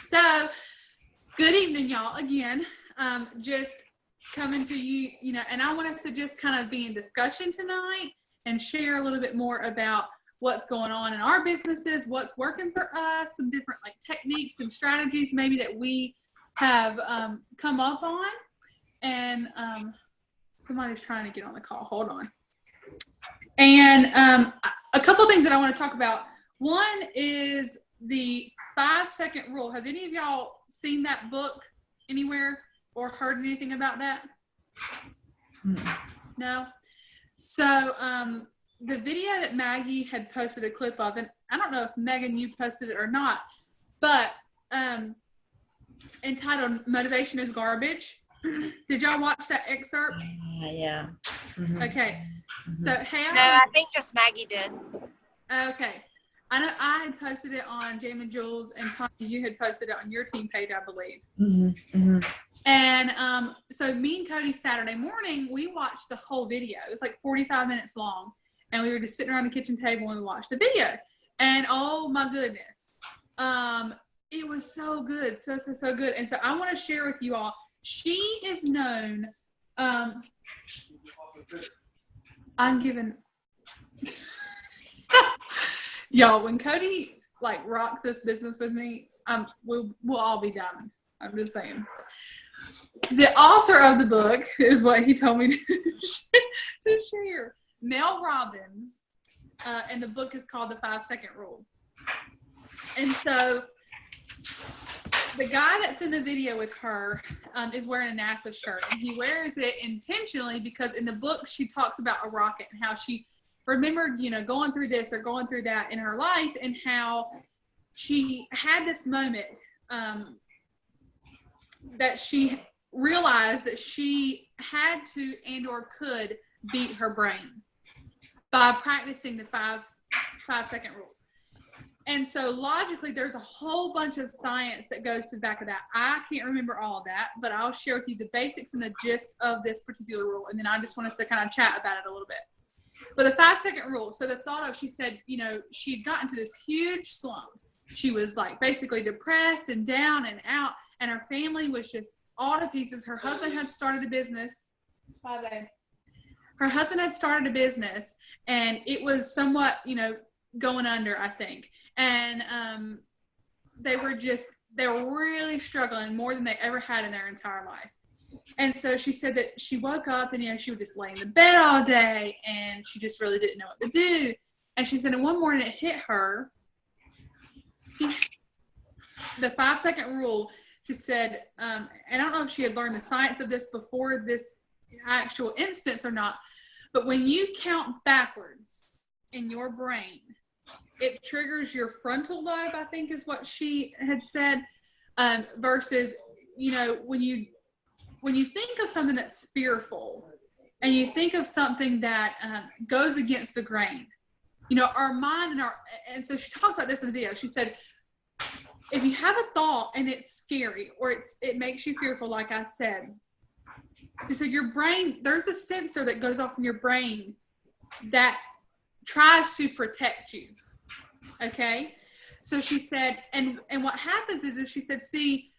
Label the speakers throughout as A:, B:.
A: So, good evening, y'all. Again, just coming to you, and I want us to just kind of be in discussion tonight and share a little bit more about what's going on in our businesses, what's working for us, some different like techniques and strategies maybe that we have come up on. And somebody's trying to get on the call. Hold on. And a couple things that I want to talk about. One is the 5-second rule. Have any of y'all seen that book anywhere or heard anything about that? No? So the video that Maggie had posted a clip of, and I don't know if Megan, you posted it or not, but entitled Motivation is Garbage. Did y'all watch that excerpt?
B: Yeah. Mm-hmm.
A: Okay.
B: Mm-hmm.
A: So how?
C: No, I think just Maggie did.
A: Okay. I know I had posted it on Jamie and Jules, and Tanya, you had posted it on your team page, I believe.
B: Mm-hmm. Mm-hmm.
A: And so me and Cody Saturday morning, we watched the whole video. It was like 45 minutes long, and we were just sitting around the kitchen table and we watched the video. And oh my goodness, it was so good, so good. And so I want to share with you all. She is known. I'm giving. Y'all, when Cody like rocks this business with me, we'll all be done. I'm just saying. The author of the book is what he told me to share. Mel Robbins, and the book is called The 5-Second Rule. And so the guy that's in the video with her is wearing a NASA shirt, and he wears it intentionally because in the book she talks about a rocket and how she remembered, going through this or going through that in her life, and how she had this moment that she realized that she had to and or could beat her brain by practicing the 5-second rule. And so logically, there's a whole bunch of science that goes to the back of that. I can't remember all of that, but I'll share with you the basics and the gist of this particular rule. And then I just want us to kind of chat about it a little bit. But the 5-second rule, so the thought of, she said, she'd gotten to this huge slump. She was like basically depressed and down and out, and her family was just all to pieces. Her husband had started a business. Bye, babe. Her husband had started a business, and it was somewhat, going under, I think. And they were really struggling more than they ever had in their entire life. And so she said that she woke up and, she would just lay in the bed all day, and she just really didn't know what to do. And she said, and one morning it hit her, the 5-second rule. She said, and I don't know if she had learned the science of this before this actual instance or not, but when you count backwards in your brain, it triggers your frontal lobe, I think is what she had said, versus, when you think of something that's fearful and you think of something that goes against the grain, our mind and so she talks about this in the video. She said, if you have a thought and it's scary or it makes you fearful, like I said, so your brain, there's a sensor that goes off in your brain that tries to protect you. Okay. So she said, and what happens is she said, see,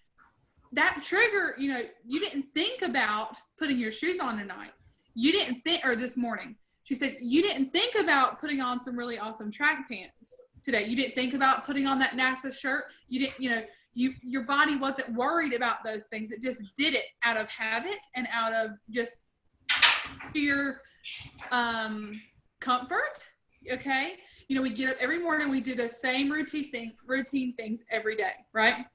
A: that trigger, you didn't think about putting your shoes on tonight. You didn't think, or this morning, she said, you didn't think about putting on some really awesome track pants today. You didn't think about putting on that NASA shirt. You didn't, your body wasn't worried about those things. It just did it out of habit and out of just sheer comfort. Okay. We get up every morning, we do the same routine things every day, right?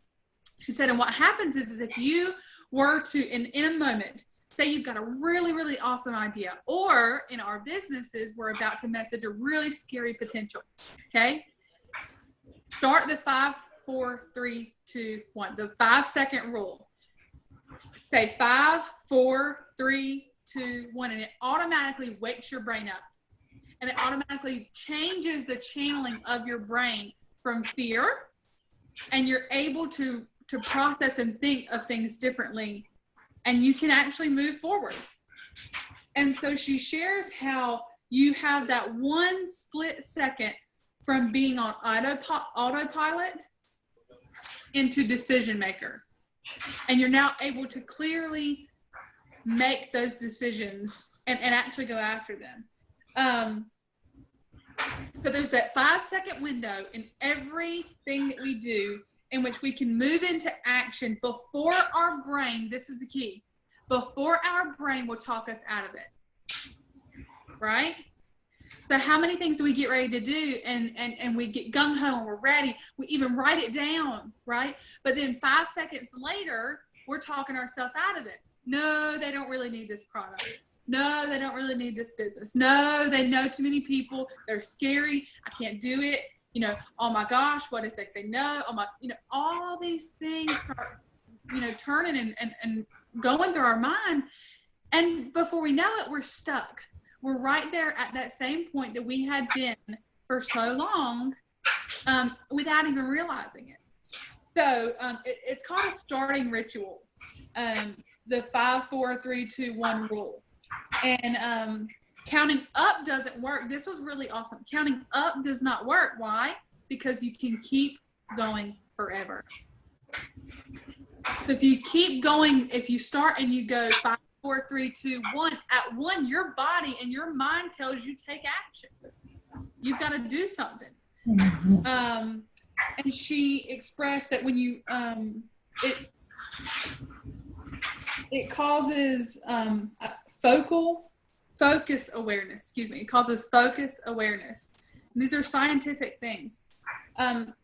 A: She said, and what happens is if you were to, in a moment, say you've got a really, really awesome idea, or in our businesses, we're about to message a really scary potential, okay? Start the 5, 4, 3, 2, 1, the 5-second rule. Say 5, 4, 3, 2, 1, and it automatically wakes your brain up. And it automatically changes the channeling of your brain from fear, and you're able to process and think of things differently, and you can actually move forward. And so she shares how you have that one split second from being on autopilot into decision maker. And you're now able to clearly make those decisions and actually go after them. So there's that 5-second window in everything that we do in which we can move into action before our brain, this is the key, before our brain will talk us out of it. Right? So how many things do we get ready to do and we get gung-ho and we're ready. We even write it down, right? But then 5 seconds later, we're talking ourselves out of it. No, they don't really need this product. No, they don't really need this business. No, they know too many people. They're scary. I can't do it. You know, oh my gosh, what if they say no? Oh my, you know, all these things start, you know, turning and going through our mind. And before we know it, we're stuck. We're right there at that same point that we had been for so long without even realizing it. So it's called a starting ritual, the 5, 4, 3, 2, 1 rule. And counting up doesn't work. This was really awesome. Counting up does not work. Why? Because you can keep going forever. So if you keep going, if you start and you go 5, 4, 3, 2, 1, at 1, your body and your mind tells you take action. You've got to do something. And she expressed that when you, it causes focus awareness, it causes focus awareness. And these are scientific things. And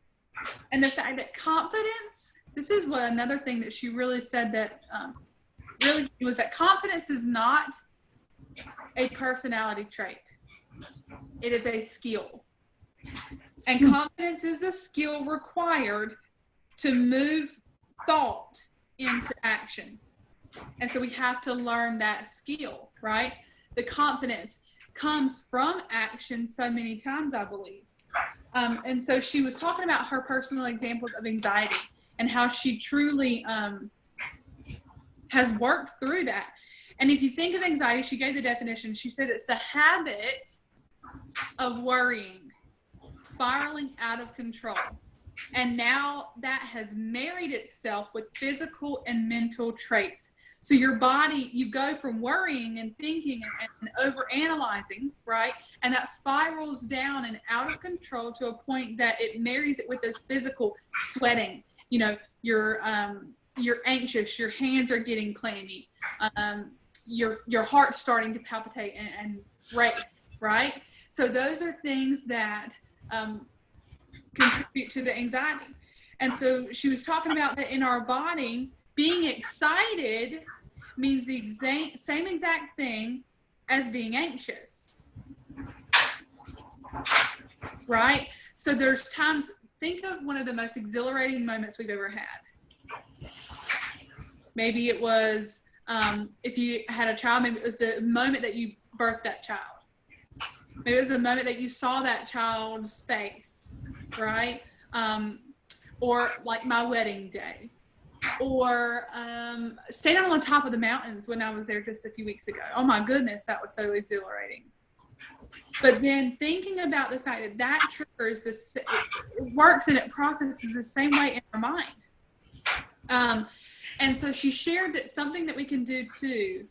A: the fact that confidence, this is what another thing that she really said that really was that confidence is not a personality trait. It is a skill. And confidence is a skill required to move thought into action. And so we have to learn that skill, right? The confidence comes from action so many times, I believe. And so she was talking about her personal examples of anxiety and how she truly has worked through that. And if you think of anxiety, she gave the definition. She said it's the habit of worrying, spiraling out of control. And now that has married itself with physical and mental traits. So your body, you go from worrying and thinking and overanalyzing, right? And that spirals down and out of control to a point that it marries it with those physical sweating. You know, you're anxious, your hands are getting clammy, your heart's starting to palpitate and race, right? So those are things that contribute to the anxiety. And so she was talking about that in our body, being excited means the same exact thing as being anxious, right? So there's times, think of one of the most exhilarating moments we've ever had. Maybe it was, if you had a child, maybe it was the moment that you birthed that child. Maybe it was the moment that you saw that child's face, right? Or like my wedding day. Or staying on the top of the mountains when I was there just a few weeks ago. Oh my goodness, that was so exhilarating. But then thinking about the fact that that triggers this, it works and it processes the same way in our mind. And so she shared that something that we can do too.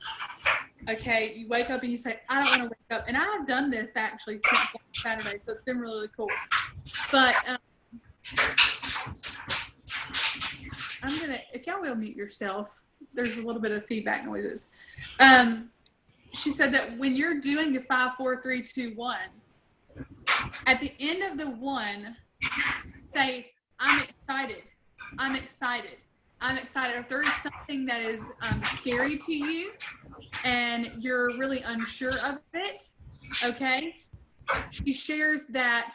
A: Okay, you wake up and you say, I don't want to wake up. And I have done this actually since Saturday, so it's been really cool. But I'm going to, if y'all will mute yourself, there's a little bit of feedback noises. She said that when you're doing the 5, 4, 3, 2, 1, at the end of the 1, say, I'm excited. I'm excited. I'm excited. If there is something that is scary to you and you're really unsure of it, okay, she shares that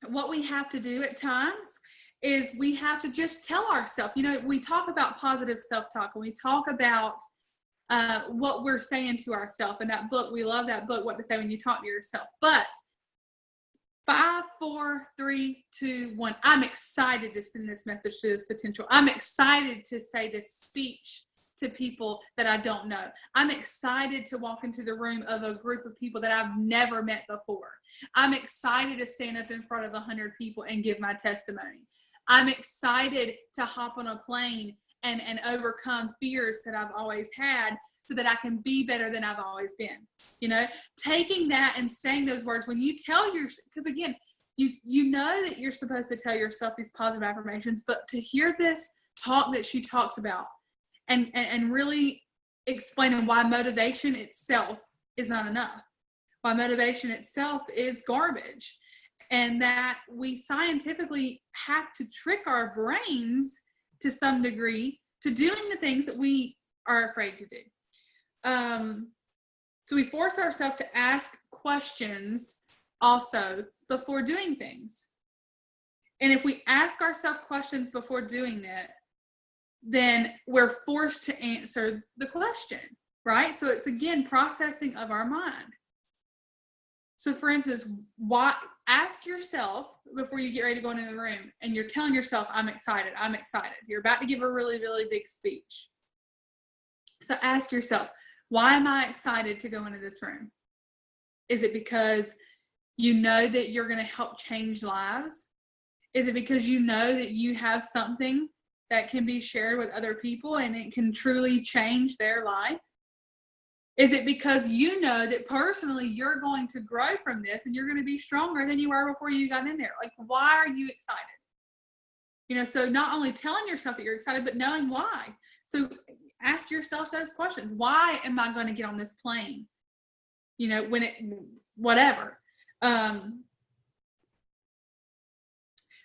A: what we have to do at times is we have to just tell ourselves, you know, we talk about positive self-talk and we talk about what we're saying to ourselves. In that book, we love that book, What to Say When You Talk to Yourself. But 5, 4, 3, 2, 1. I'm excited to send this message to this potential. I'm excited to say this speech to people that I don't know. I'm excited to walk into the room of a group of people that I've never met before. I'm excited to stand up in front of 100 people and give my testimony. I'm excited to hop on a plane and overcome fears that I've always had so that I can be better than I've always been. You know, taking that and saying those words when you tell because again, you know that you're supposed to tell yourself these positive affirmations, but to hear this talk that she talks about and really explaining why motivation itself is not enough, why motivation itself is garbage, and that we scientifically have to trick our brains to some degree to doing the things that we are afraid to do. So we force ourselves to ask questions also before doing things. And if we ask ourselves questions before doing that, then we're forced to answer the question, right? So it's again processing of our mind. So for instance, ask yourself before you get ready to go into the room and you're telling yourself, I'm excited. You're about to give a really, really big speech. So ask yourself, why am I excited to go into this room? Is it because you know that you're going to help change lives? Is it because you know that you have something that can be shared with other people and it can truly change their life? Is it because you know that personally you're going to grow from this and you're going to be stronger than you were before you got in there? Like, why are you excited? You know, so not only telling yourself that you're excited, but knowing why. So ask yourself those questions. Why am I going to get on this plane? You know, whatever.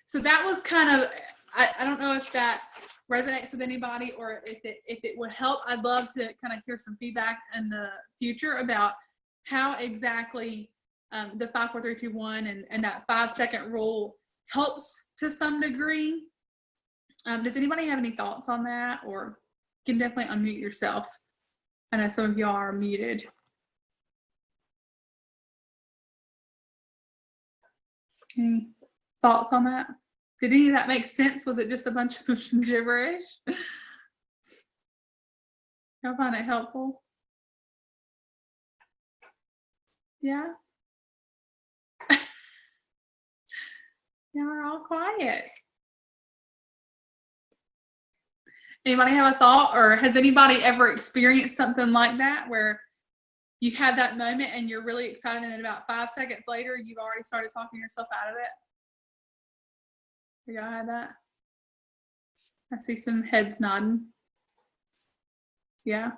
A: So that was kind of, I don't know if that resonates with anybody or if it would help. I'd love to kind of hear some feedback in the future about how exactly the 5, 4, 3, 2, 1 and that 5-second rule helps to some degree. Does anybody have any thoughts on that? Or you can definitely unmute yourself. I know some of y'all are muted. Any thoughts on that? Did any of that make sense? Was it just a bunch of gibberish? Y'all find it helpful? Yeah? Y'all are all quiet. Anybody have a thought, or has anybody ever experienced something like that where you had that moment and you're really excited and then about 5 seconds later you've already started talking yourself out of it? Y'all had that? I see some heads nodding. Yeah.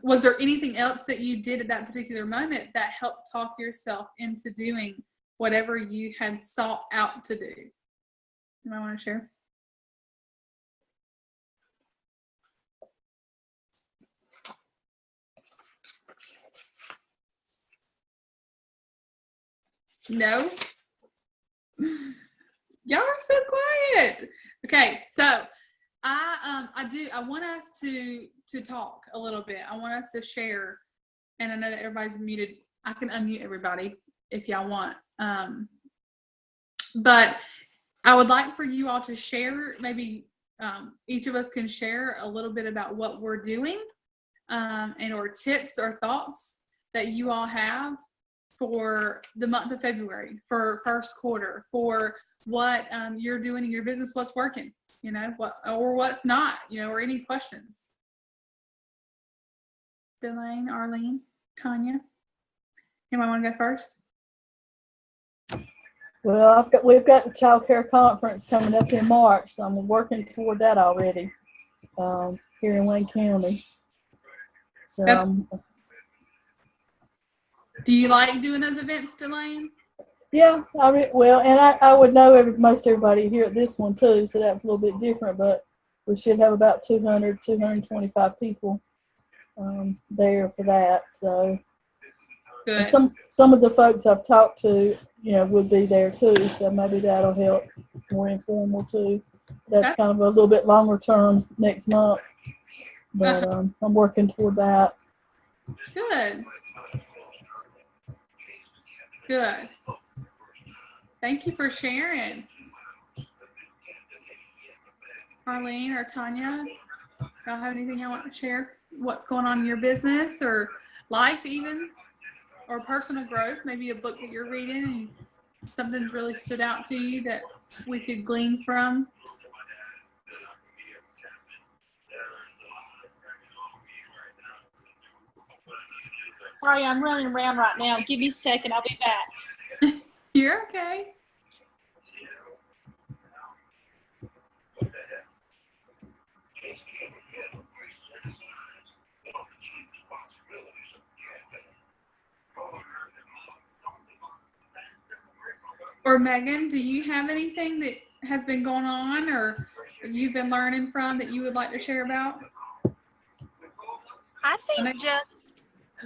A: Was there anything else that you did at that particular moment that helped talk yourself into doing whatever you had sought out to do? You might want to share. No? Y'all are so quiet. Okay, so I want us to talk a little bit. I want us to share, and I know that everybody's muted. I can unmute everybody if y'all want. But I would like for you all to share, maybe each of us can share a little bit about what we're doing and or tips or thoughts that you all have for the month of February, for first quarter, for what you're doing in your business, what's working, you know, what or what's not, you know, or any questions. Delane, Arlene, Tanya, anybody want to go first?
C: Well, we've got the child care conference coming up in March, so I'm working toward that already here in Wayne County. So
A: do you like doing those events, Delane?
C: Yeah, and I would know most everybody here at this one too, so that's a little bit different, but we should have about 225 people there for that. So
A: good.
C: Some of the folks I've talked to, you know, would be there too, so maybe that'll help more informal too. That's kind of a little bit longer term next month, but I'm working toward that.
A: Good. Good. Thank you for sharing. Arlene or Tanya, y'all have anything you want to share? What's going on in your business or life even, or personal growth? Maybe a book that you're reading and something's really stood out to you that we could glean from?
D: Sorry, I'm running around right now. Give me a second. I'll be back.
A: You're okay. Or Megan, do you have anything that has been going on or you've been learning from that you would like to share about?
B: I think just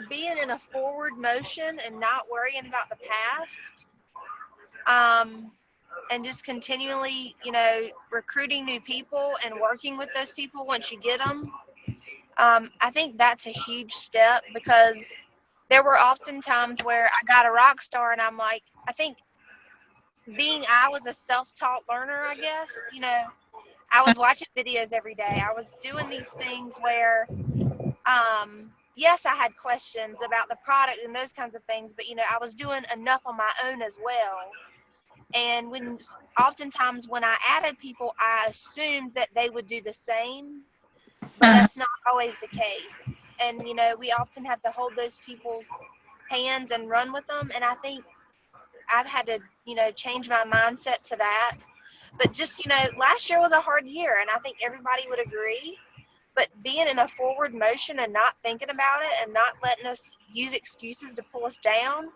B: being in a forward motion and not worrying about the past, and just continually, recruiting new people and working with those people once you get them. I think that's a huge step, because there were often times where I got a rock star and I'm like, I think I was a self-taught learner, I guess, I was watching videos every day. I was doing these things where, yes, I had questions about the product and those kinds of things, but, I was doing enough on my own as well. And oftentimes when I added people, I assumed that they would do the same, but that's not always the case. And, we often have to hold those people's hands and run with them. And I think I've had to, change my mindset to that. But just, last year was a hard year, and I think everybody would agree. But being in a forward motion and not thinking about it and not letting us use excuses to pull us down,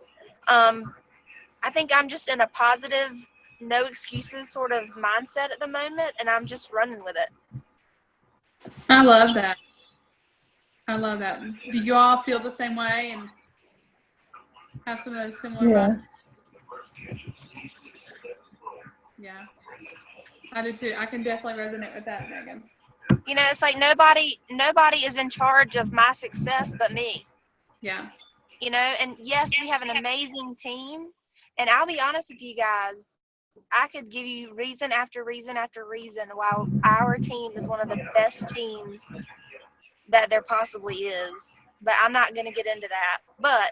B: I think I'm just in a positive, no excuses sort of mindset at the moment, and I'm just running with it.
A: I love that. I love that. Do you all feel the same way and have some of those similar vibes? Yeah, I do too. I can definitely resonate with that, Megan.
B: It's like nobody is in charge of my success but me.
A: Yeah.
B: And yes, we have an amazing team. And I'll be honest with you guys, I could give you reason after reason after reason why our team is one of the best teams that there possibly is. But I'm not going to get into that. But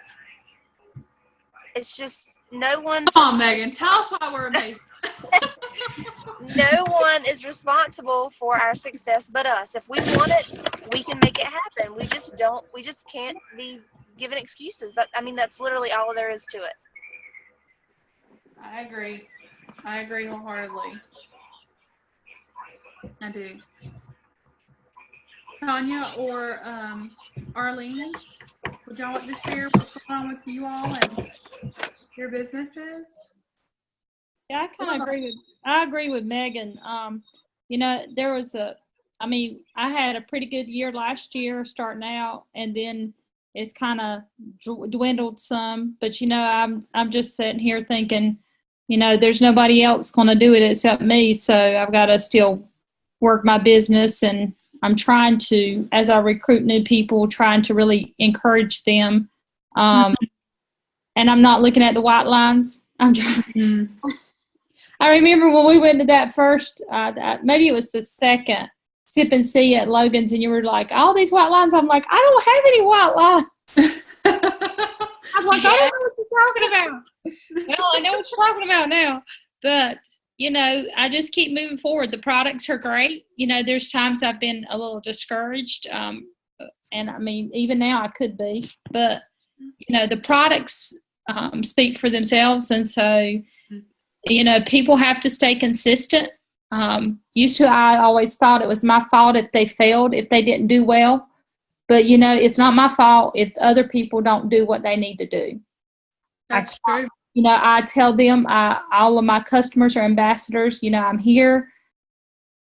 B: it's just no one's...
A: Come on, Megan. Tell us why we're amazing.
B: No one is responsible for our success but us. If we want it, we can make it happen. We just can't be given excuses. That's literally all there is to it.
A: I agree wholeheartedly. I do. Tanya or Arlene, would y'all like to share what's going on with you all and your businesses?
D: Yeah, I agree with Megan. There was I had a pretty good year last year starting out, and then it's kind of dwindled some. But I'm just sitting here thinking, there's nobody else going to do it except me. So I've got to still work my business, and I'm trying to, as I recruit new people, trying to really encourage them. And I'm not looking at the white lines. I'm trying. Mm-hmm. I remember when we went to that first, maybe it was the second Sip and See at Logan's, and you were like, all these white lines. I'm like, I don't have any white lines. I was like, yes. I don't know what you're talking about. Well, I know what you're talking about now. But, I just keep moving forward. The products are great. There's times I've been a little discouraged. And even now I could be. But, the products speak for themselves. And so, people have to stay consistent. I always thought it was my fault if they failed, if they didn't do well. But, it's not my fault if other people don't do what they need to do.
A: That's true.
D: I tell them, all of my customers are ambassadors. I'm here.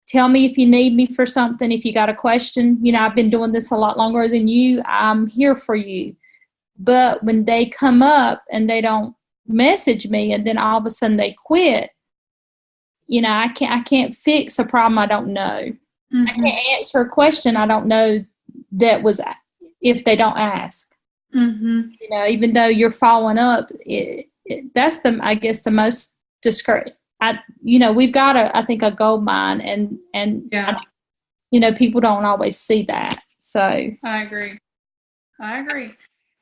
D: Tell me if you need me for something. If you got a question, I've been doing this a lot longer than you. I'm here for you. But when they come up and they don't message me, and then all of a sudden they quit, I can't fix a problem I don't know. Mm-hmm. I can't answer a question I don't know that was if they don't ask. Mm-hmm. Even though you're following up, that's the most discouraging. We've got I think a gold mine, and
A: yeah.
D: People don't always see that. So
A: I agree.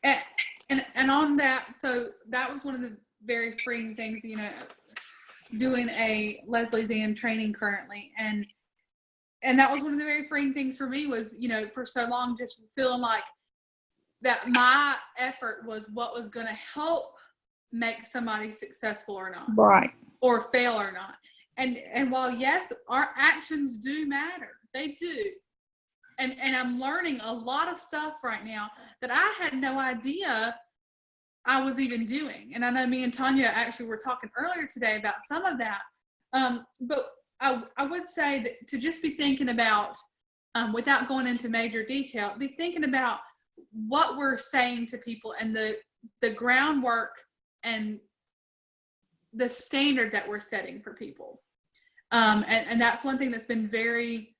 A: And on that, so that was one of the very freeing things, doing a Leslie's Ann training currently, and that was one of the very freeing things for me was, you know, for so long just feeling like that my effort was what was going to help make somebody successful or not,
D: Right.
A: or fail or not. And while yes, our actions do matter, they do. And I'm learning a lot of stuff right now that I had no idea I was even doing. And I know me and Tanya actually were talking earlier today about some of that. But I would say that to just be thinking about, without going into major detail, be thinking about what we're saying to people and the groundwork and the standard that we're setting for people. And that's one thing that's been very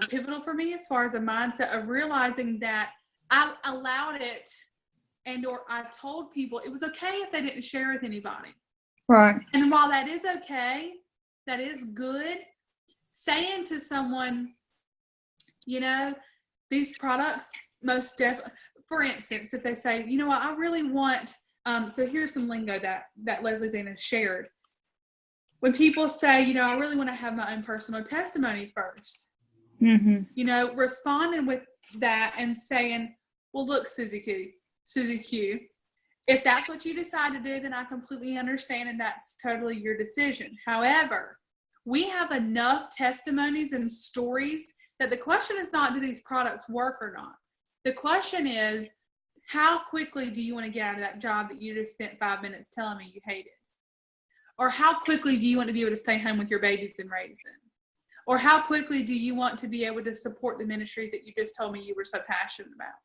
A: pivotal for me as far as a mindset of realizing that I allowed it or I told people it was okay if they didn't share with anybody.
D: Right.
A: And while that is okay, that is good, saying to someone, you know, these products most definitely, for instance, if they say, you know what, I really want, so here's some lingo that Leslie's Ann has shared. When people say, you know, I really want to have my own personal testimony first,
D: Mm-hmm.
A: you know, responding with that and saying, well, look, Susie Q, if that's what you decide to do, then I completely understand and that's totally your decision. However, we have enough testimonies and stories that the question is not, do these products work or not? The question is, how quickly do you want to get out of that job that you just spent 5 minutes telling me you hated? Or how quickly do you want to be able to stay home with your babies and raise them? Or how quickly do you want to be able to support the ministries that you just told me you were so passionate about?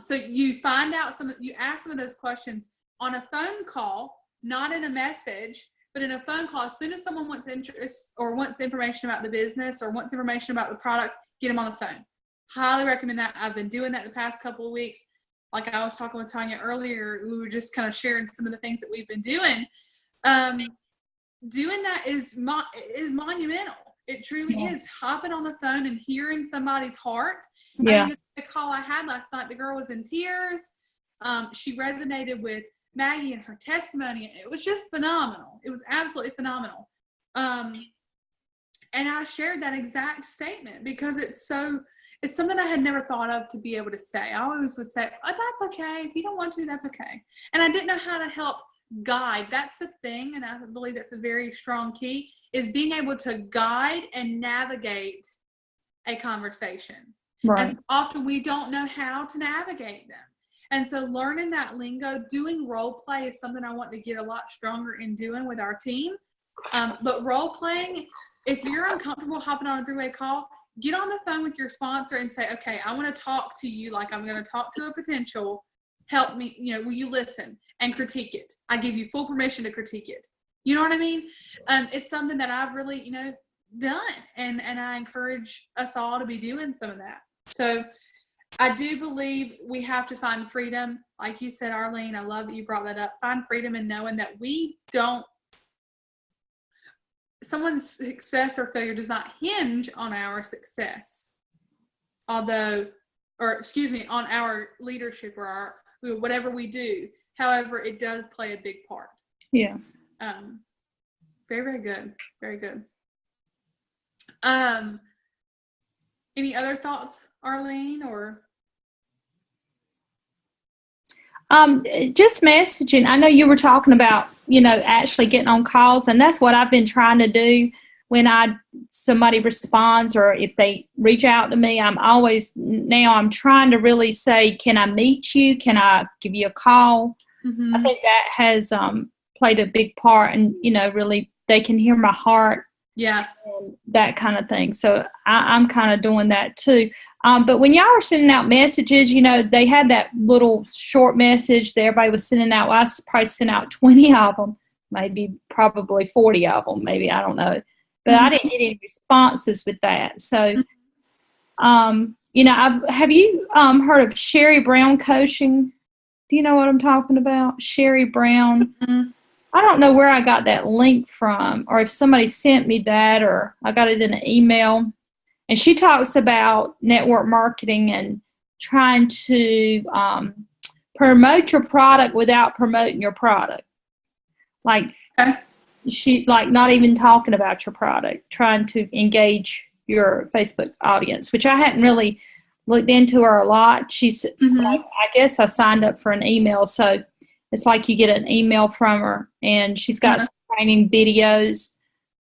A: So you find out you ask some of those questions on a phone call, not in a message, but in a phone call. As soon as someone wants interest or wants information about the business or wants information about the products, get them on the phone. Highly recommend that. I've been doing that the past couple of weeks. Like I was talking with Tanya earlier, we were just kind of sharing some of the things that we've been doing. Doing that is monumental. It truly is. Hopping on the phone and hearing somebody's heart.
D: Yeah.
A: I mean, the call I had last night, the girl was in tears. She resonated with Maggie and her testimony. It was just phenomenal. It was absolutely phenomenal. And I shared that exact statement because it's something I had never thought of to be able to say. I always would say, oh, that's okay. If you don't want to, that's okay. And I didn't know how to help guide. That's the thing. And I believe that's a very strong key, is being able to guide and navigate a conversation.
D: Right.
A: And so often we don't know how to navigate them. And so learning that lingo, doing role play is something I want to get a lot stronger in doing with our team. But role playing, if you're uncomfortable hopping on a three-way call, get on the phone with your sponsor and say, okay, I want to talk to you like I'm going to talk to a potential. Help me, you know, will you listen and critique it? I give you full permission to critique it. You know what I mean? It's something that I've really, you know, done. And I encourage us all to be doing some of that. So I do believe we have to find freedom. Like you said, Arlene, I love that you brought that up. Find freedom in knowing that someone's success or failure does not hinge on our success. On our leadership or whatever we do. However, it does play a big part.
D: Yeah.
A: Very, very good. Very good. Any other thoughts, Arlene, or?
D: Just messaging. I know you were talking about, you know, actually getting on calls, and that's what I've been trying to do when somebody responds or if they reach out to me. I'm trying to really say, can I meet you? Can I give you a call? Mm-hmm. I think that has played a big part, and, you know, really they can hear my heart.
A: Yeah.
D: And that kind of thing. So I'm kind of doing that too. But when y'all are sending out messages, you know, they had that little short message that everybody was sending out. Well, I probably sent out 20 of them, probably 40 of them, maybe, I don't know. But I didn't get any responses with that. So, you know, have you heard of Sherry Brown coaching? Do you know what I'm talking about? Sherry Brown. Mm-hmm. I don't know where I got that link from, or if somebody sent me that, or I got it in an email. And she talks about network marketing and trying to promote your product without promoting your product. Like
A: Okay.
D: she like not even talking about your product, trying to engage your Facebook audience, which I hadn't really looked into her a lot. She's
A: Mhm.
D: like, I guess I signed up for an email, so it's like you get an email from her, and she's got
A: Uh-huh.
D: some training videos,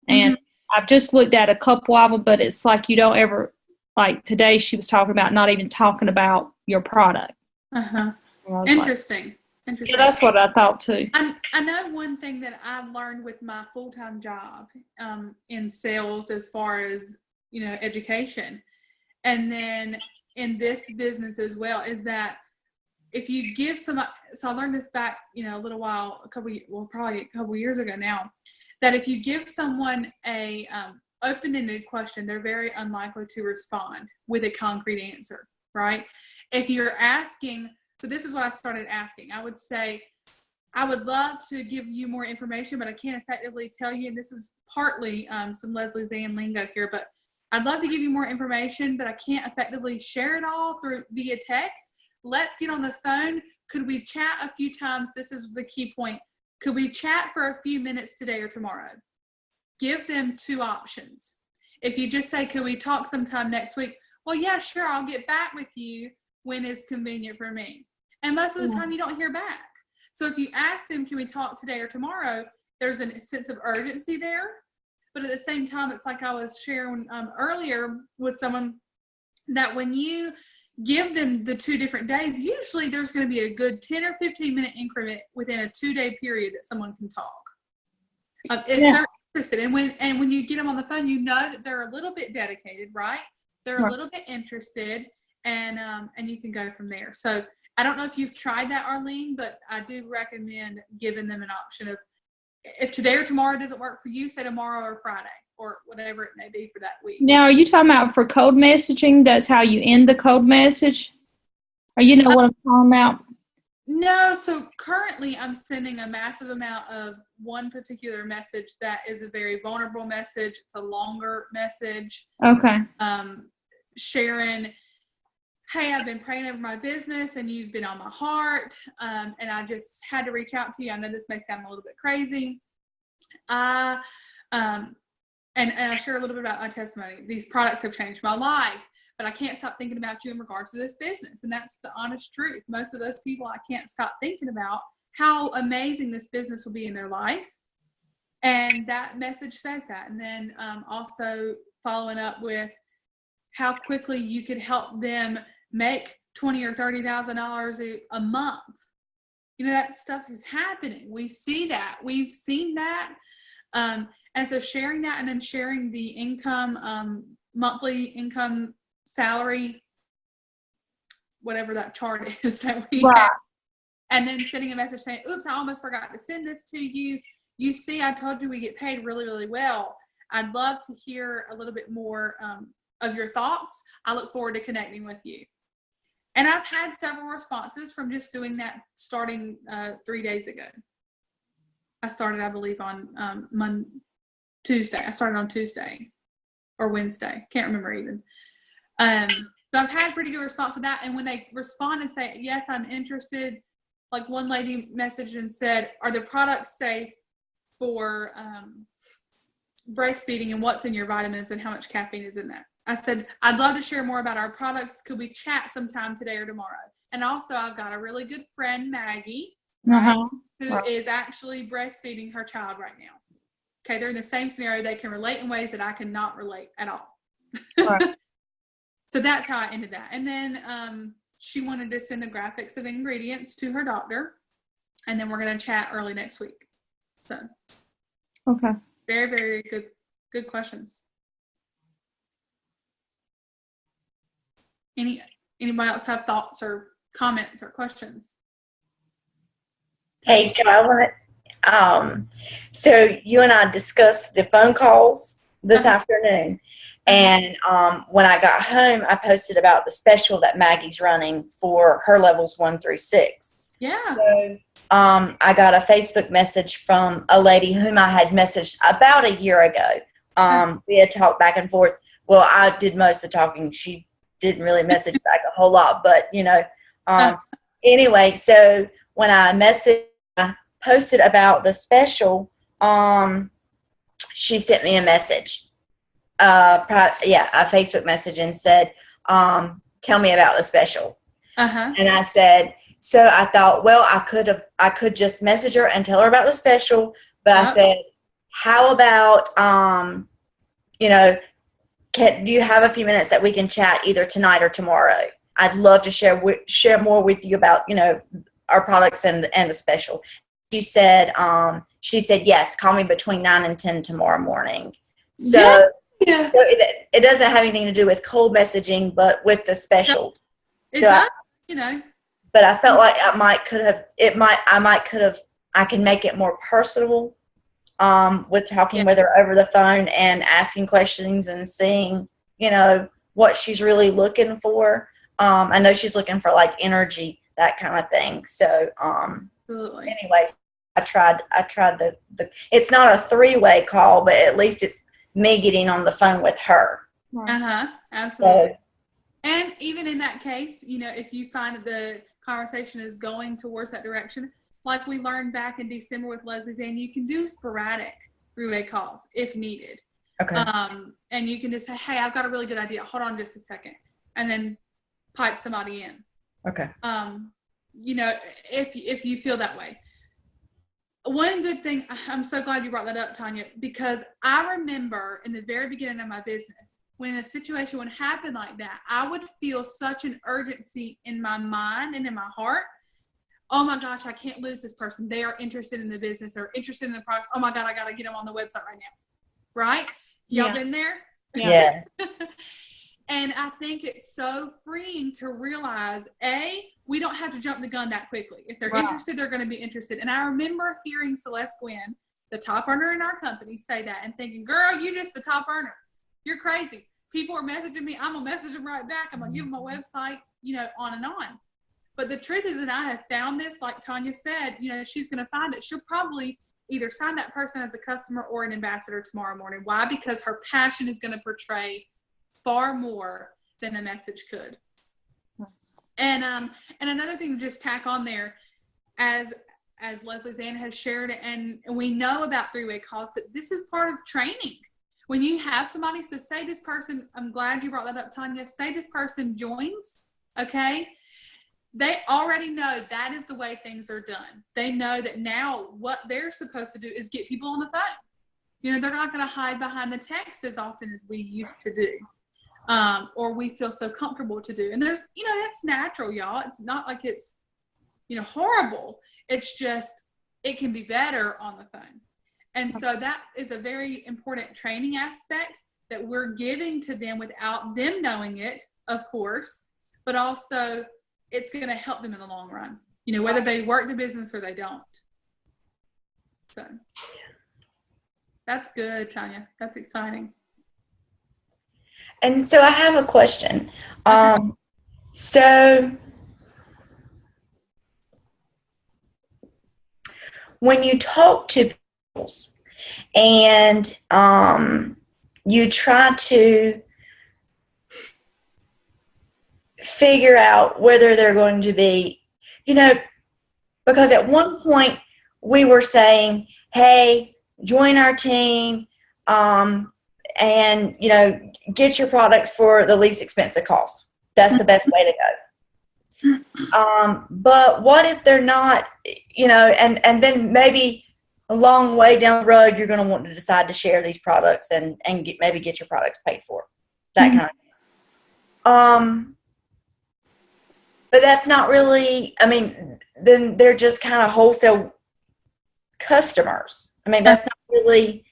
D: and I've just looked at a couple of them, but it's like you don't ever, like today she was talking about not even talking about your product.
A: Uh-huh.
D: And I was like,
A: Interesting.
D: yeah,
A: Interesting.
D: that's what I thought too.
A: I know one thing that I've learned with my full-time job in sales as far as, education. And then in this business as well is that if you give so I learned this back, a little while, probably a couple years ago now, that if you give someone a open-ended question, they're very unlikely to respond with a concrete answer, right? If you're asking, so this is what I started asking. I would say, I would love to give you more information, but I can't effectively tell you, and this is partly some Leslie Zann lingo here, but I'd love to give you more information, but I can't effectively share it all via text. Let's get on the phone. Could we chat a few times? This is the key point. Could we chat for a few minutes today or tomorrow? Give them two options. If you just say, could we talk sometime next week? Well, yeah, sure. I'll get back with you when it's convenient for me. And most of the time you don't hear back. So if you ask them, can we talk today or tomorrow? There's a sense of urgency there. But at the same time, it's like I was sharing earlier with someone that when you give them the 2 different days, usually there's going to be a good 10 or 15-minute increment within a 2-day period that someone can talk. If they're interested. And when you get them on the phone, you know that they're a little bit dedicated, right? They're a little bit interested, and you can go from there. So I don't know if you've tried that, Arlene, but I do recommend giving them an option of, if today or tomorrow doesn't work for you, say tomorrow or Friday or whatever it may be for that week.
D: Now, are you talking about for code messaging? That's how you end the code message? Or you know what I'm talking about?
A: No, so currently I'm sending a massive amount of one particular message that is a very vulnerable message. It's a longer message.
D: Okay.
A: Sharon, hey, I've been praying over my business and you've been on my heart. And I just had to reach out to you. I know this may sound a little bit crazy. And I share a little bit about my testimony. These products have changed my life, but I can't stop thinking about you in regards to this business. And that's the honest truth. Most of those people, I can't stop thinking about how amazing this business will be in their life. And that message says that. And then also following up with how quickly you could help them make $20,000 or $30,000 a month. That stuff is happening. We see that. We've seen that. And so sharing that, and then sharing the income, monthly income, salary, whatever that chart is that we have, and then sending a message saying, oops, I almost forgot to send this to you. You see, I told you we get paid really, really well. I'd love to hear a little bit more of your thoughts. I look forward to connecting with you. And I've had several responses from just doing that starting 3 days ago. I started, I believe, on Tuesday. I started on Tuesday or Wednesday. Can't remember even. So I've had pretty good response with that. And when they respond and say, yes, I'm interested, like one lady messaged and said, are the products safe for breastfeeding, and what's in your vitamins and how much caffeine is in that? I said, I'd love to share more about our products. Could we chat sometime today or tomorrow? And also I've got a really good friend, Maggie, right, who is actually breastfeeding her child right now. Okay, they're in the same scenario. They can relate in ways that I cannot relate at all. Right. So that's how I ended that. And then she wanted to send the graphics of ingredients to her doctor. And then we're going to chat early next week. So.
D: Okay.
A: Very, very good questions. Anybody else have thoughts or comments or questions?
E: Hey, so I want to, so you and I discussed the phone calls this afternoon. And when I got home, I posted about the special that Maggie's running for her levels 1 through 6.
A: Yeah.
E: So I got a Facebook message from a lady whom I had messaged about a year ago. We had talked back and forth. Well, I did most of the talking. She didn't really message back a whole lot, but anyway, so when I messaged, posted about the special, she sent me a message, a Facebook message, and said, tell me about the special.
A: Uh-huh.
E: And I said, so I thought, well, I could just message her and tell her about the special, but I said, how about, do you have a few minutes that we can chat either tonight or tomorrow? I'd love to share more with you about, our products and the special. She said, yes, call me between 9 and 10 tomorrow morning. So,
A: Yeah.
E: so it doesn't have anything to do with cold messaging, but with the special.
A: It
E: So
A: does,
E: But I felt like I can make it more personal, with talking with her over the phone and asking questions and seeing, what she's really looking for. I know she's looking for like energy, that kind of thing. So,
A: Absolutely.
E: anyway, I tried the it's not a 3-way call, but at least it's me getting on the phone with her.
A: Uh-huh. Absolutely.
E: So,
A: And even in that case, if you find that the conversation is going towards that direction, like we learned back in December with Leslie's, and you can do sporadic 3-way calls if needed.
E: okay.
A: And you can just say, hey, I've got a really good idea. Hold on just a second. And then pipe somebody in.
E: Okay.
A: If you feel that way. One good thing, I'm so glad you brought that up, Tanya, because I remember in the very beginning of my business, when a situation would happen like that, I would feel such an urgency in my mind and in my heart. Oh my gosh, I can't lose this person. They are interested in the business. They're interested in the products. Oh my God, I got to get them on the website right now. Right? Y'all been there?
E: Yeah.
A: And I think it's so freeing to realize, we don't have to jump the gun that quickly. If they're interested, they're going to be interested. And I remember hearing Celeste Gwynn, the top earner in our company, say that and thinking, girl, you just the top earner. You're crazy. People are messaging me. I'm going to message them right back. I'm going to give them my website, on and on. But the truth is that I have found this, like Tanya said, she's going to find that she'll probably either sign that person as a customer or an ambassador tomorrow morning. Why? Because her passion is going to portray far more than a message could. And another thing to just tack on there, as Leslie Zann has shared, and we know about 3-way calls, but this is part of training. When you have somebody, so say this person, I'm glad you brought that up, Tanya, say this person joins, okay? They already know that is the way things are done. They know that now what they're supposed to do is get people on the phone. They're not going to hide behind the text as often as we used to do. Or we feel so comfortable to do. And there's, that's natural, y'all. It's not like it's, horrible. It's just, it can be better on the phone. And so that is a very important training aspect that we're giving to them without them knowing it, of course, but also it's going to help them in the long run, whether they work the business or they don't. So that's good, Tanya. That's exciting.
E: And so I have a question. So when you talk to people and you try to figure out whether they're going to be, because at one point we were saying, hey, join our team, and, get your products for the least expensive cost. That's the best way to go. But what if they're not, and then maybe a long way down the road, you're going to want to decide to share these products and maybe get your products paid for. That kind of thing. But that's not really, then they're just kind of wholesale customers. That's not really,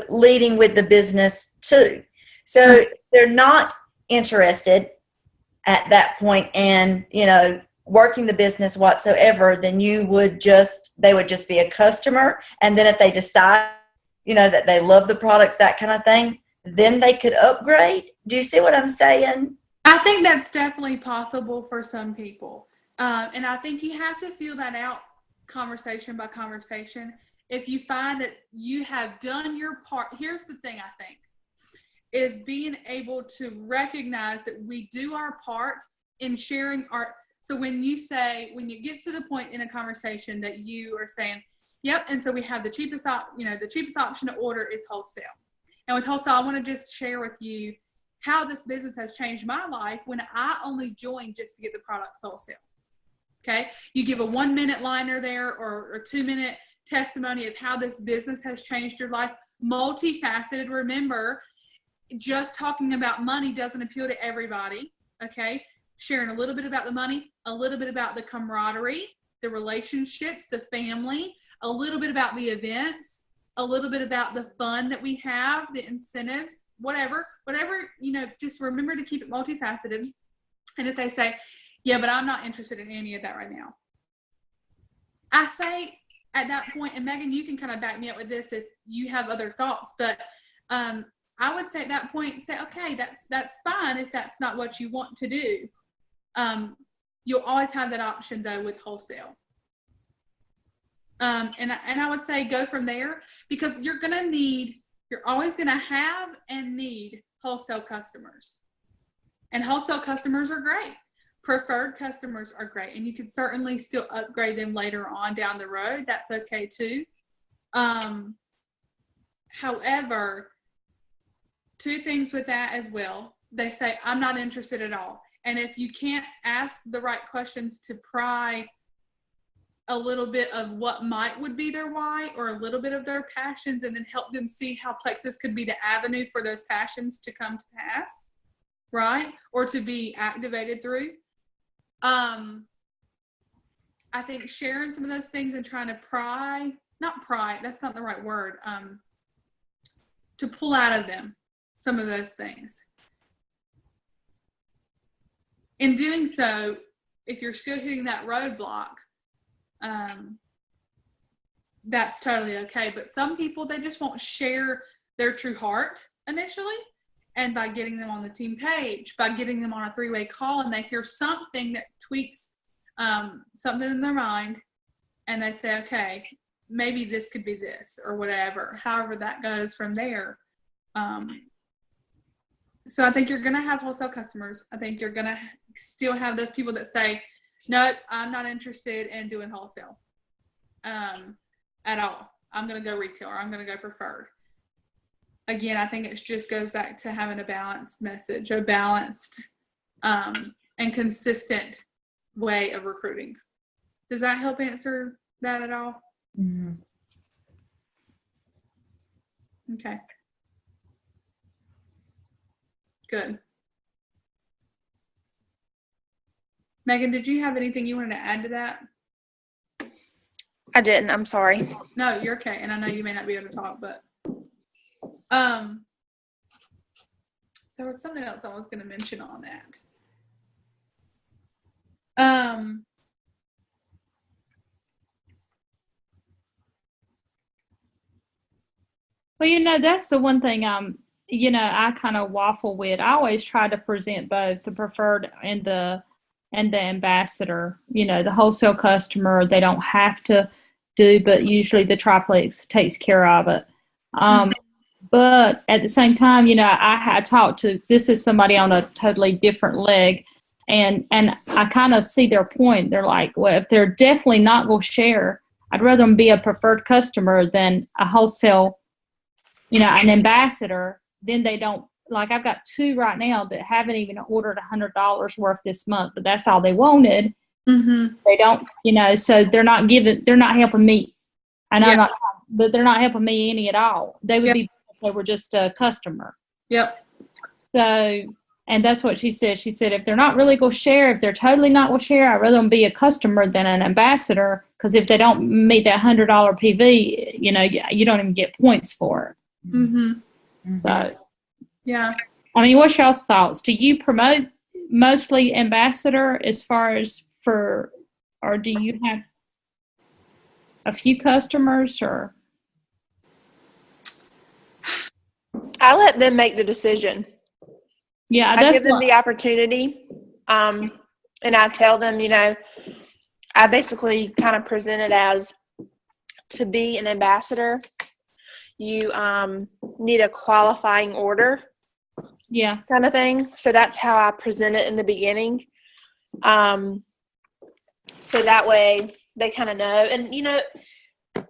E: leading with the business too. So they're not interested at that point in, working the business whatsoever, then they would just be a customer. And then if they decide, that they love the products, that kind of thing, then they could upgrade. Do you see what I'm saying?
A: I think that's definitely possible for some people. And I think you have to feel that out conversation by conversation. If you find that you have done your part, here's the thing I think, is being able to recognize that we do our part in sharing our, so when you get to the point in a conversation that you are saying, Yep. And so we have the cheapest option to order is wholesale. And with wholesale, I want to just share with you how this business has changed my life when I only joined just to get the products wholesale. Okay. You give a 1 minute liner there or 2 minute testimony of how this business has changed your life. Multifaceted. Remember, just talking about money doesn't appeal to everybody. Okay. Sharing a little bit about the money, a little bit about the camaraderie, the relationships, the family, a little bit about the events, a little bit about the fun that we have, the incentives, whatever, just remember to keep it multifaceted. And if they say, yeah, but I'm not interested in any of that right now, I say at that point, and Megan, you can kind of back me up with this if you have other thoughts, but I would say at that point, say, okay, that's fine if that's not what you want to do. You'll always have that option though with wholesale. And I would say go from there, because you're always going to have and need wholesale customers. And wholesale customers are great. Preferred customers are great. And you can certainly still upgrade them later on down the road. That's okay too. However, two things with that as well. They say, I'm not interested at all. And if you can't ask the right questions to pry a little bit of what would be their why, or a little bit of their passions, and then help them see how Plexus could be the avenue for those passions to come to pass, right? Or to be activated through. I think sharing some of those things and trying to not pry, that's not the right word, to pull out of them some of those things. In doing so, if you're still hitting that roadblock, that's totally okay. But some people, they just won't share their true heart initially. And by getting them on the team page, by getting them on a 3-way call, and they hear something that tweaks something in their mind, and they say, okay, maybe this could be this or whatever, however that goes from there. So I think you're going to have wholesale customers. I think you're going to still have those people that say, nope, I'm not interested in doing wholesale at all. I'm going to go retail, or I'm going to go preferred. Again, I think it just goes back to having a balanced message, a balanced and consistent way of recruiting. Does that help answer that at all?
E: Mm-hmm.
A: Okay. Good. Megan, did you have anything you wanted to add to that?
B: I didn't. I'm sorry.
A: No, you're okay. And I know you may not be able to talk, but there was something else I was going to mention on that.
D: Well, that's the one thing I kind of waffle with. I always try to present both the preferred and the ambassador. The wholesale customer, they don't have to do, but usually the Triplex takes care of it. But at the same time, I talked to, this is somebody on a totally different leg, and I kind of see their point. They're like, well, if they're definitely not going to share, I'd rather them be a preferred customer than a wholesale, an ambassador. Then they don't, like, I've got 2 right now that haven't even ordered $100 worth this month, but that's all they wanted.
A: Mm-hmm.
D: They don't, so they're not helping me. And I'm not, but they're not helping me any at all. They would be if they were just a customer.
A: Yep.
D: So, and that's what she said. She said, if they're not really going to share, if they're totally not going to share, I'd rather them be a customer than an ambassador. Because if they don't meet that $100 PV, you don't even get points for it.
A: Mm-hmm.
D: So,
A: yeah.
D: I mean, what's y'all's thoughts? Do you promote mostly ambassador as far as or do you have a few customers, or?
F: I let them make the decision.
D: Yeah,
F: I give them the opportunity, and I tell them, I basically kind of present it as, to be an ambassador, you need a qualifying order, kind of thing. So that's how I present it in the beginning. So that way they kind of know. And,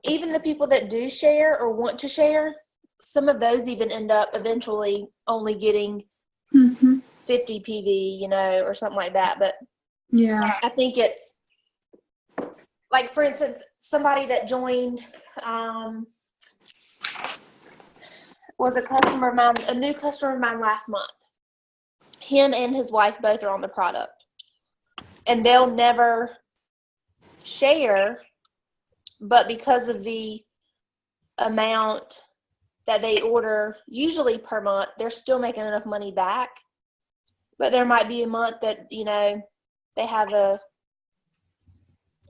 F: even the people that do share or want to share, some of those even end up eventually only getting
A: Mm-hmm.
F: 50 PV, you know, or something like that. But
A: Yeah.
F: I think it's like, for instance, somebody that joined was a customer of mine, a new customer of mine last month. Him and his wife both are on the product, and they'll never share, but because of the amount that they order usually per month, they're still making enough money back. But there might be a month that, you know, they have a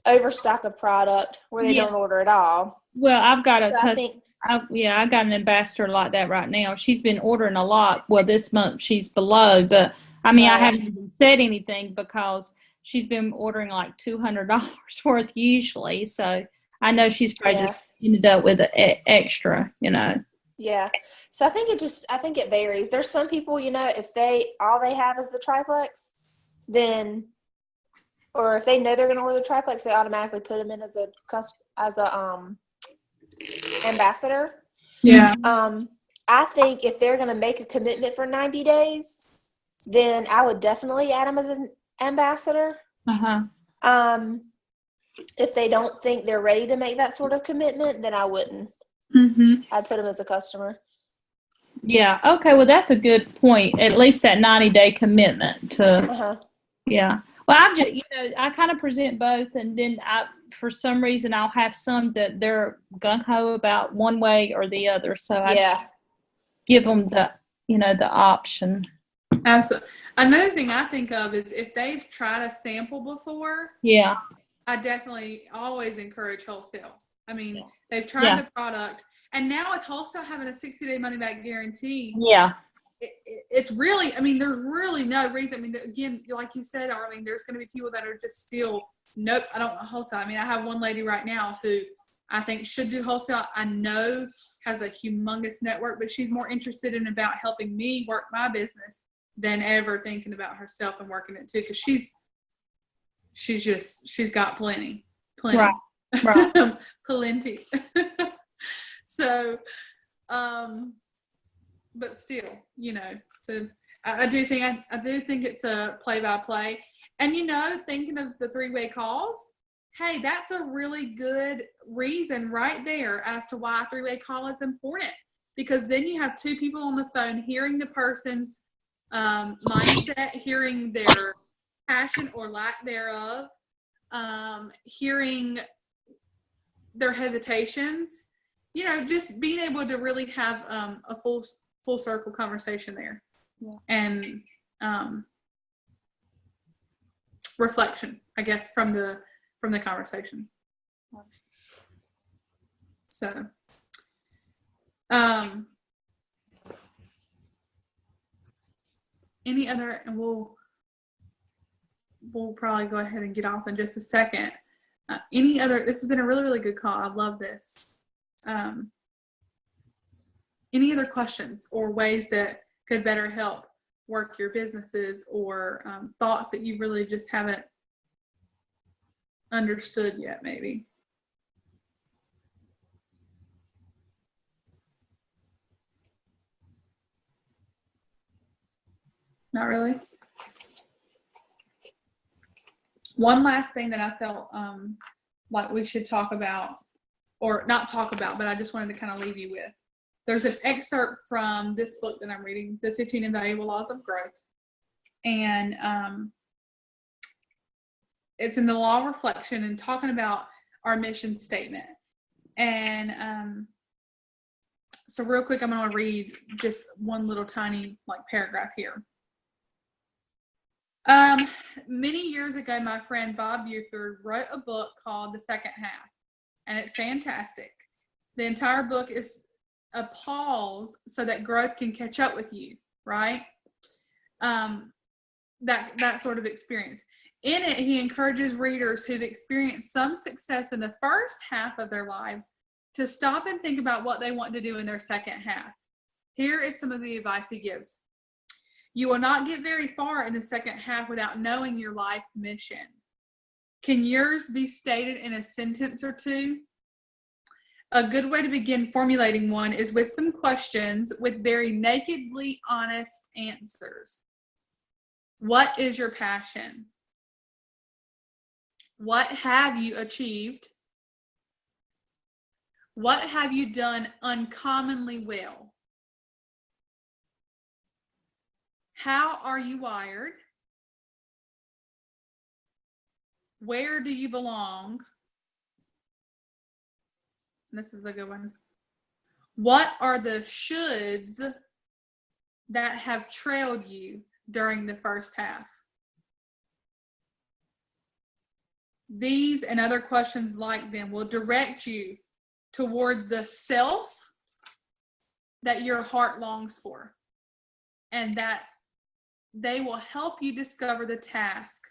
F: overstock of product where they
D: Yeah.
F: don't order at all.
D: Well, I've got a
F: So I think,
D: I got an ambassador like that right now. She's been ordering a lot. Well, this month she's below, but I mean, I
F: Right.
D: haven't even said anything because she's been ordering like $200 worth usually. So I know she's probably
F: Yeah.
D: just ended up with an extra, you know.
F: yeah. So I think it varies. There's some people, you know, if all they have is the triplex, then, or if they know they're going to order the triplex, they automatically put them in as a ambassador.
A: Yeah.
F: I think if they're going to make a commitment for 90 days, then I would definitely add them as an ambassador. If they don't think they're ready to make that sort of commitment, then I wouldn't.
A: Mm-hmm.
F: I'd put them as a customer.
D: Yeah. Okay. Well, that's a good point. At least that 90-day commitment to, yeah. Well, I've just, you know, I kind of present both, and then for some reason, I'll have some that they're gung ho about one way or the other. So I give them the, you know, the option.
A: Absolutely. Another thing I think of is if they've tried a sample before,
D: Yeah.
A: I definitely always encourage wholesale. I mean, they've tried the product, and now with wholesale having a 60-day money-back guarantee, it's really, I mean, there's really no reason. I mean, again, like you said, Arlene, there's going to be people that are just still, nope, I don't want wholesale. I mean, I have one lady right now who I think should do wholesale. I know has a humongous network, but she's more interested in about helping me work my business than ever thinking about herself and working it too, because she's got plenty.
D: Right.
A: Plenty. So, but still, you know, so I do think it's a play-by-play. And, you know, thinking of the 3-way calls, hey, that's a really good reason right there as to why a 3-way call is important, because then you have two people on the phone hearing the person's mindset, hearing their passion or lack thereof, hearing their hesitations, you know, just being able to really have a full circle conversation there. And reflection, I guess, from the conversation. So any other, and we'll probably go ahead and get off in just a second. Any other, this has been a really, really good call. I love this. Any other questions or ways that could better help work your businesses, or thoughts that you really just haven't understood yet, maybe? Not really? One last thing that I felt like we should talk about, or not talk about, but I just wanted to kind of leave you with. There's an excerpt from this book that I'm reading, The 15 Invaluable Laws of Growth. And it's in the Law of Reflection and talking about our mission statement. And so real quick, I'm going to read just one little tiny paragraph here. Many years ago, my friend Bob Buford wrote a book called The Second Half, and it's fantastic. The entire book is a pause so that growth can catch up with you, right? That sort of experience. In it, he encourages readers who've experienced some success in the first half of their lives to stop and think about what they want to do in their second half. Here is some of the advice he gives. You will not get very far in the second half without knowing your life mission. Can yours be stated in a sentence or two? a good way to begin formulating one is with some questions with very nakedly honest answers. What is your passion? What have you achieved? What have you done uncommonly well? How are you wired? Where do you belong? This is a good one. What are the shoulds that have trailed you during the first half? These and other questions like them will direct you toward the self that your heart longs for, and that they will help you discover the task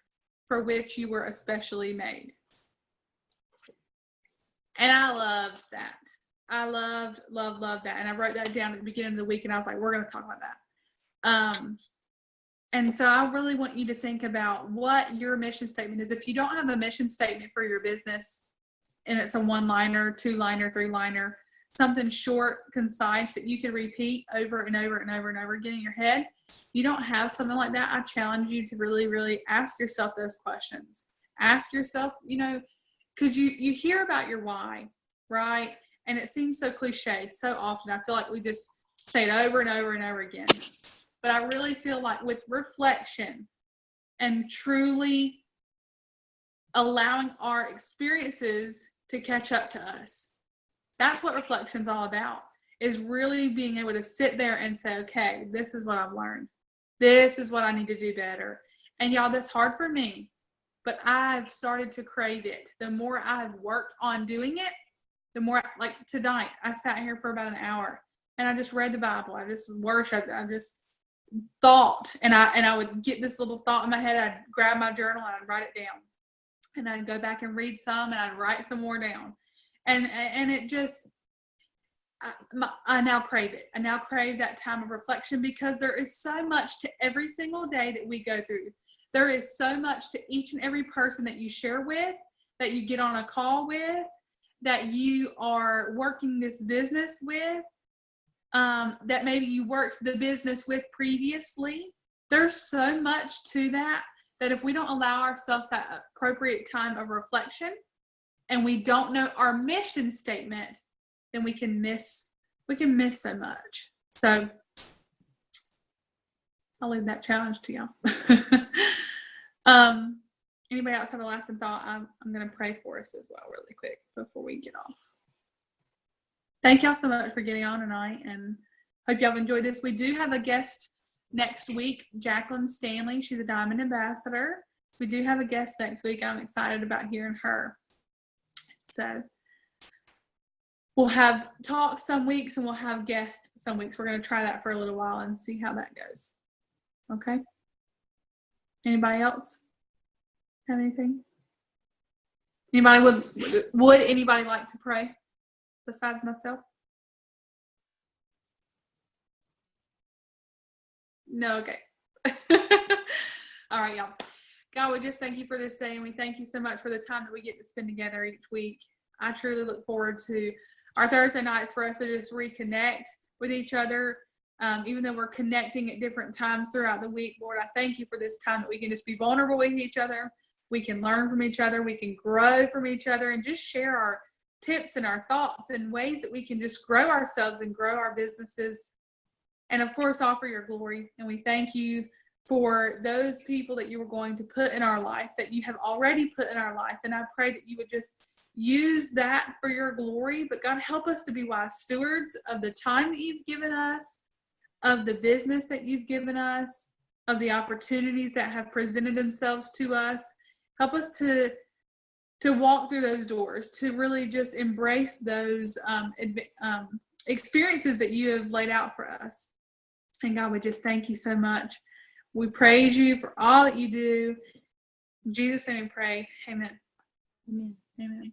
A: for which you were especially made. And I loved that. I loved that. And I wrote that down at the beginning of the week, and I was like, we're going to talk about that. And so I really want you to think about what your mission statement is. If you don't have a mission statement for your business, and it's a 1-liner, 2-liner, 3-liner, something short, concise that you can repeat over and over and over and over again in your head, you don't have something like that, I challenge you to really, really ask yourself those questions. Ask yourself, because you hear about your why, right? And it seems so cliche so often. I feel like we just say it over and over and over again. But I really feel like with reflection and truly allowing our experiences to catch up to us, that's what reflection's all about, is really being able to sit there and say, okay, this is what I've learned. This is what I need to do better. And y'all, that's hard for me, but I've started to crave it. The more I've worked on doing it, the more, like tonight, I sat here for about an hour and I just read the Bible. I just worshiped. I just thought, and I would get this little thought in my head. I'd grab my journal and I'd write it down, and I'd go back and read some, and I'd write some more down, and it just, I now crave it. I now crave that time of reflection, because there is so much to every single day that we go through. There is so much to each and every person that you share with, that you get on a call with, that you are working this business with, that maybe you worked the business with previously. There's so much to that if we don't allow ourselves that appropriate time of reflection, and we don't know our mission statement, then we can miss so much. So I'll leave that challenge to y'all. Anybody else have a last thought? I'm going to pray for us as well really quick before we get off. Thank y'all so much for getting on tonight, and hope y'all enjoyed this. We do have a guest next week, Jacqueline Stanley. She's a Diamond Ambassador. We do have a guest next week. I'm excited about hearing her. So we'll have talks some weeks, and we'll have guests some weeks. We're going to try that for a little while and see how that goes. Okay? Anybody else have anything? Anybody would anybody like to pray besides myself? No, okay. All right, y'all. God, we just thank you for this day, and we thank you so much for the time that we get to spend together each week. I truly look forward to our Thursday nights for us to just reconnect with each other. Even though we're connecting at different times throughout the week, Lord, I thank you for this time that we can just be vulnerable with each other. We can learn from each other. We can grow from each other, and just share our tips and our thoughts and ways that we can just grow ourselves and grow our businesses. And of course, offer your glory. And we thank you for those people that you are going to put in our life, that you have already put in our life. And I pray that you would just use that for your glory. But God, help us to be wise stewards of the time that you've given us, of the business that you've given us, of the opportunities that have presented themselves to us. Help us to walk through those doors, to really just embrace those experiences that you have laid out for us. And God, we just thank you so much. We praise you for all that you do. In Jesus' name we pray. Amen. Amen. Amen.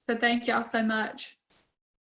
A: So thank y'all so much.